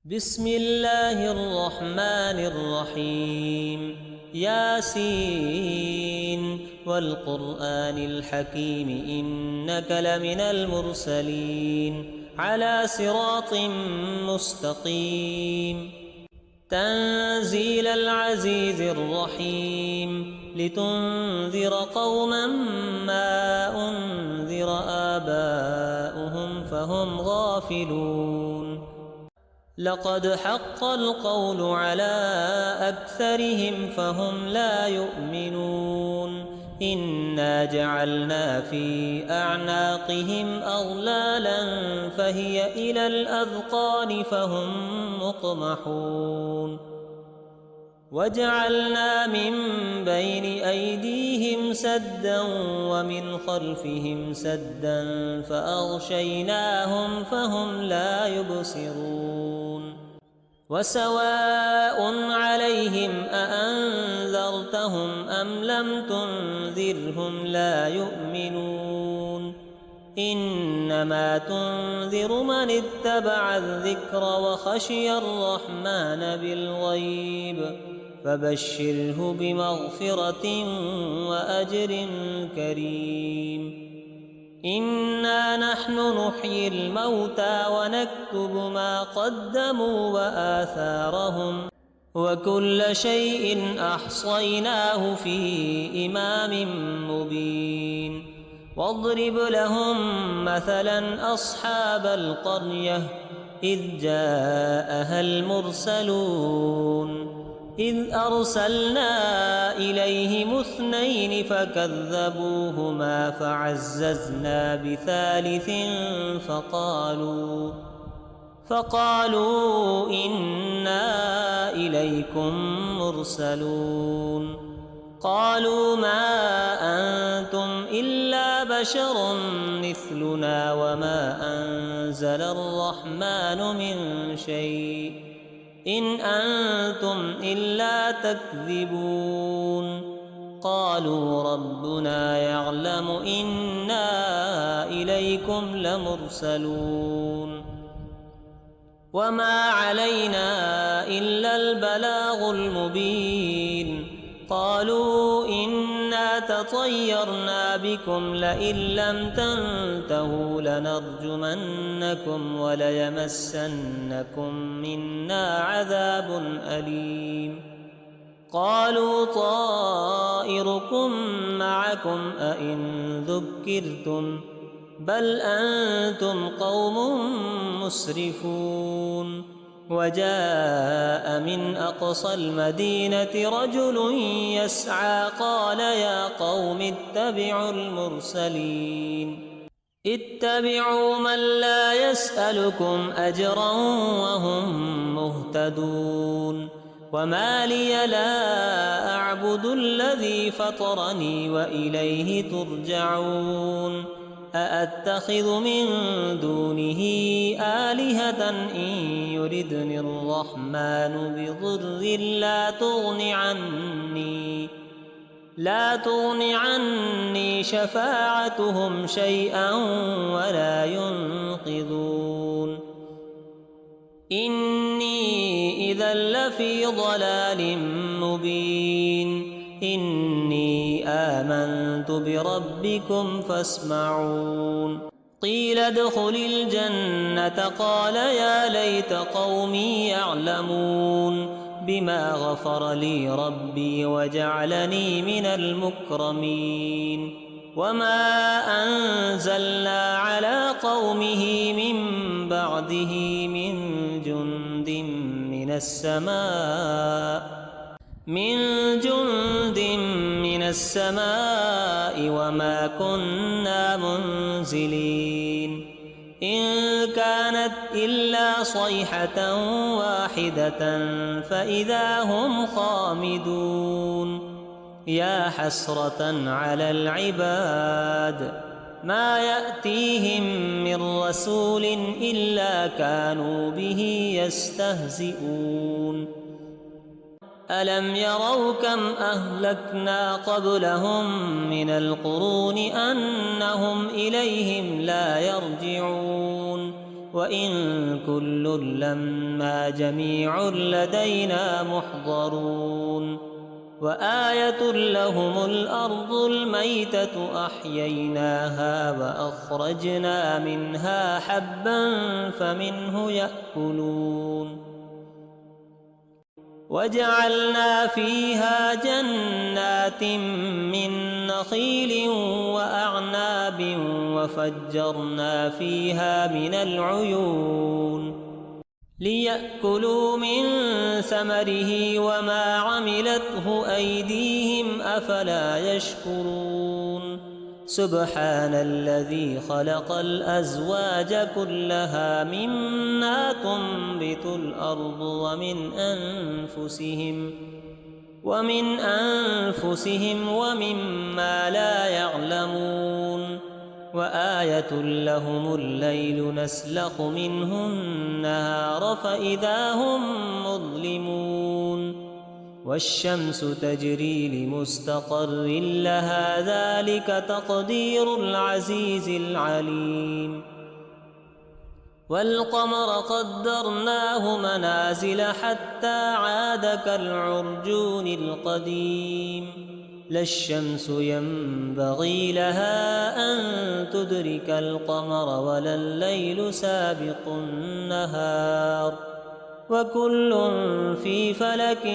بسم الله الرحمن الرحيم. ياسين والقرآن الحكيم إنك لمن المرسلين على صراط مستقيم. تنزيل العزيز الرحيم لتنذر قوما ما أنذر آباؤهم فهم غافلون. لقد حق القول على أكثرهم فهم لا يؤمنون. إنا جعلنا في أعناقهم أغلالا فهي إلى الأذقان فهم مقمحون. وجعلنا من بين أيديهم سدا ومن خلفهم سدا فأغشيناهم فهم لا يبصرون. وسواء عليهم أأنذرتهم أم لم تنذرهم لا يؤمنون. إنما تنذر من اتبع الذكر وخشي الرحمن بالغيب فبشره بمغفرة وأجر كريم. إنا نحن نحيي الموتى ونكتب ما قدموا وآثارهم وكل شيء أحصيناه في إمام مبين. واضرب لهم مثلا أصحاب القرية إذ جاءها المرسلون إذ أرسلنا إليهم اثنين فكذبوهما فعززنا بثالث فقالوا إنا إليكم مرسلون. قالوا ما أنتم إلا بشر مثلنا وما أنزل الرحمن من شيء إن أنتم إلا تكذبون. قالوا ربنا يعلم إنا إليكم لمرسلون وما علينا إلا البلاغ المبين. قالوا إنا تطيرنا بكم لئن لم تنتهوا لنرجمنكم وليمسنكم منا عذاب أليم. قالوا طائركم معكم أئن ذكرتم بل أنتم قوم مسرفون. وجاء من أقصى المدينة رجل يسعى قال يا قوم اتبعوا المرسلين اتبعوا من لا يسألكم أجرا وهم مهتدون. وما لي لا أعبد الذي فطرني وإليه ترجعون. أأتخذ من دونه آلهة إن يردني الرحمن بضر لا تغن عني شفاعتهم شيئا ولا ينقذون. إني إذا لفي ضلال مبين. إني آمنت بربكم فاسمعون. قيل ادخل الجنة قال يا ليت قومي يعلمون بما غفر لي ربي وجعلني من المكرمين. وما أنزلنا على قومه من بعده من جند من السماء وما كنا منزلين. إن كانت إلا صيحة واحدة فإذا هم خامدون. يا حسرة على العباد ما يأتيهم من رسول إلا كانوا به يستهزئون. ألم يروا كم أهلكنا قبلهم من القرون أنهم إليهم لا يرجعون. وإن كل لما جميع لدينا محضرون وآية لهم الأرض الميتة أحييناها وأخرجنا منها حبا فمنه يأكلون وجعلنا فيها جنات من نخيل وأعناب وفجرنا فيها من العيون ليأكلوا من ثمره وما عملته أيديهم أفلا يشكرون سبحان الذي خلق الأزواج كلها مما تنبت الأرض ومن أنفسهم ومما لا يعلمون وآية لهم الليل نسلخ منه النهار فإذا هم مظلمون والشمس تجري لمستقر لها ذلك تقدير العزيز العليم والقمر قدرناه منازل حتى عاد كالعرجون القديم لا الشمس ينبغي لها أن تدرك القمر ولا الليل سابق النهار وكل في فلك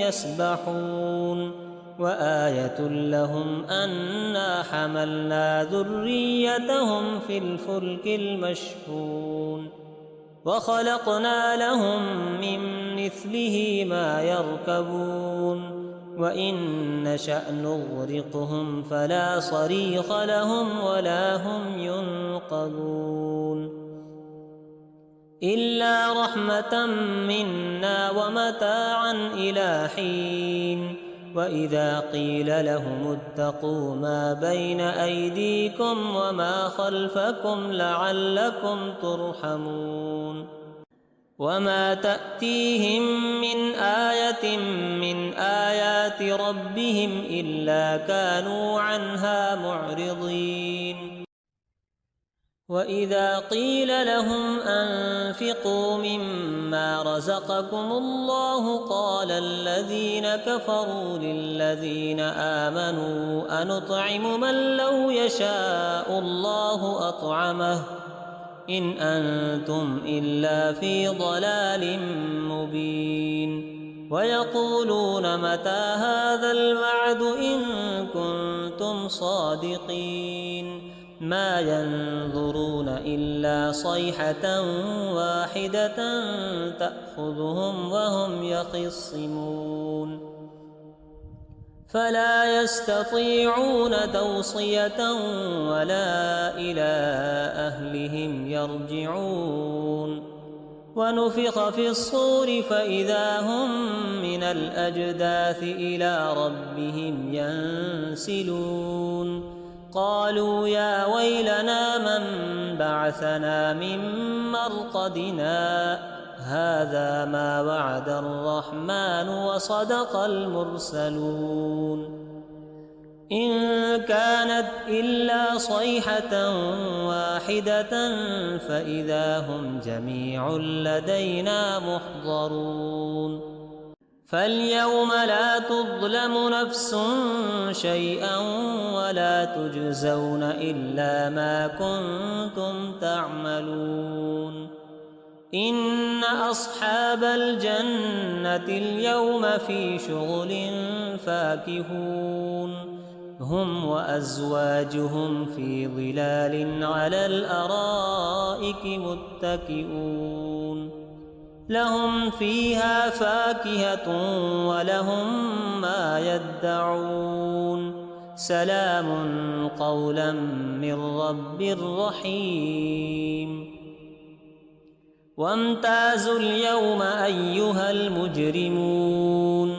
يسبحون وآية لهم أنا حملنا ذريتهم في الفلك المشحون وخلقنا لهم من مثله ما يركبون وإن نشأ نغرقهم فلا صريخ لهم ولا هم ينقذون إلا رحمة منا ومتاعا إلى حين وإذا قيل لهم اتقوا ما بين أيديكم وما خلفكم لعلكم ترحمون وما تأتيهم من آية من آيات ربهم إلا كانوا عنها معرضين وإذا قيل لهم أنفقوا مما رزقكم الله قال الذين كفروا للذين آمنوا أنطعم من لو يشاء الله أطعمه إن أنتم إلا في ضلال مبين ويقولون متى هذا الوعد إن كنتم صادقين ما ينظرون إلا صيحة واحدة تأخذهم وهم يخصمون فلا يستطيعون توصية ولا إلى أهلهم يرجعون ونفخ في الصور فإذا هم من الأجداث إلى ربهم ينسلون قالوا يا ويلنا من بعثنا من مرقدنا هذا ما وعد الرحمن وصدق المرسلون إن كانت إلا صيحة واحدة فإذا هم جميع لدينا محضرون فاليوم لا تظلم نفس شيئا ولا تجزون إلا ما كنتم تعملون إن أصحاب الجنة اليوم في شغل فاكهون هم وأزواجهم في ظلال على الأرائك متكئون لهم فيها فاكهة ولهم ما يدعون سلام قولا من رب رحيم وامتازوا اليوم أيها المجرمون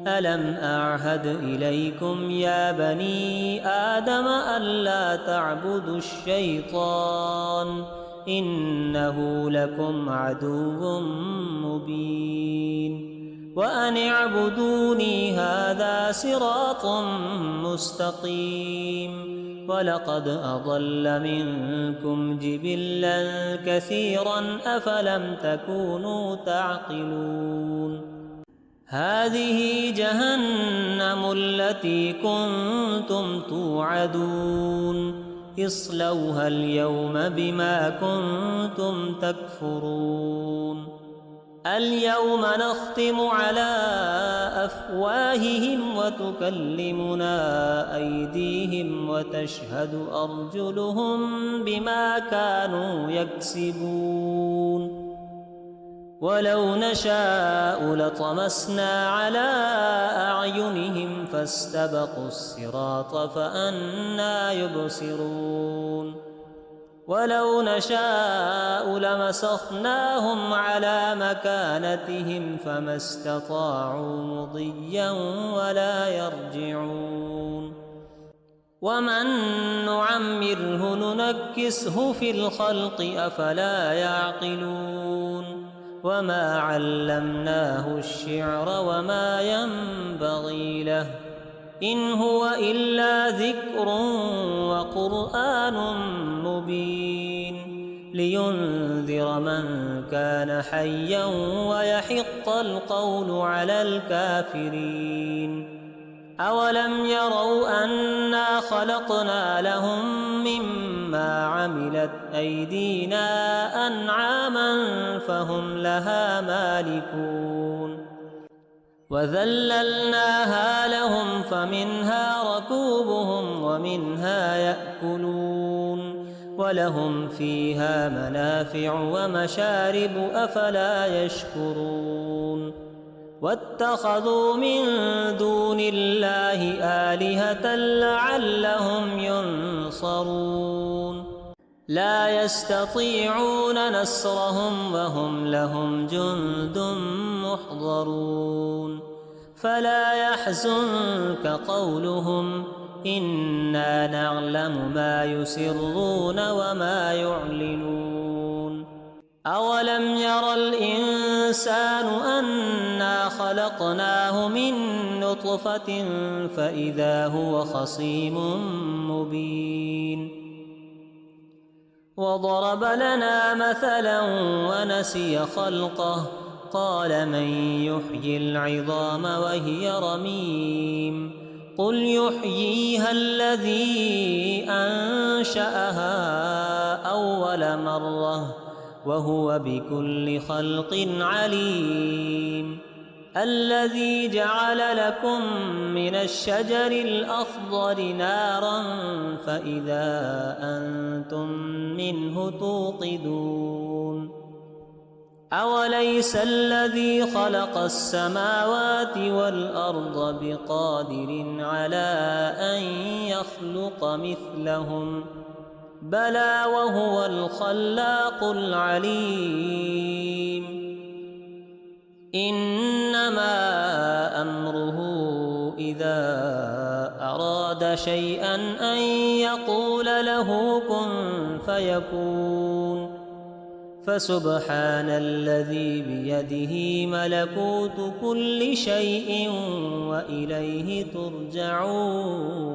ألم أعهد إليكم يا بني آدم ألا تعبدوا الشيطان إنه لكم عدو مبين وأن اعبدوني هذا صراط مستقيم ولقد أضل منكم جبلا كثيرا أفلم تكونوا تعقلون هذه جهنم التي كنتم توعدون اصلوها اليوم بما كنتم تكفرون اليوم نختم على أفواههم وتكلمنا أيديهم وتشهد أرجلهم بما كانوا يكسبون ولو نشاء لطمسنا على أعينهم فاستبقوا الصراط فأنى يبصرون ولو نشاء لمسخناهم على مكانتهم فما استطاعوا مضيا ولا يرجعون ومن نعمره ننكسه في الخلق أفلا يعقلون وما علمناه الشعر وما ينبغي له إن هو إلا ذكر وقرآن مبين لينذر من كان حيا ويحق القول على الكافرين أولم يروا أنا خلقنا لهم مما عملت أيدينا أنعاما فهم لها مالكون وذللناها لهم فمنها ركوبهم ومنها يأكلون ولهم فيها منافع ومشارب أفلا يشكرون واتخذوا من دون الله آلهة لعلهم ينصرون لا يستطيعون نصرهم وهم لهم جند محضرون فلا يحزنك قولهم إنا نعلم ما يسرون وما يعلنون أولم ير الإنسان أنا خلقناه من نطفة فإذا هو خصيم مبين وضرب لنا مثلا ونسي خلقه قال من يحيي العظام وهي رميم قل يحييها الذي أنشأها أول مرة وهو بكل خلق عليم الذي جعل لكم من الشجر الأخضر نارا فإذا أنتم منه توقدون أوليس الذي خلق السماوات والأرض بقادر على أن يخلق مثلهم بلى وهو الخلاق العليم إنما أمره إذا أراد شيئا أن يقول له كن فيكون فسبحان الذي بيده ملكوت كل شيء وإليه ترجعون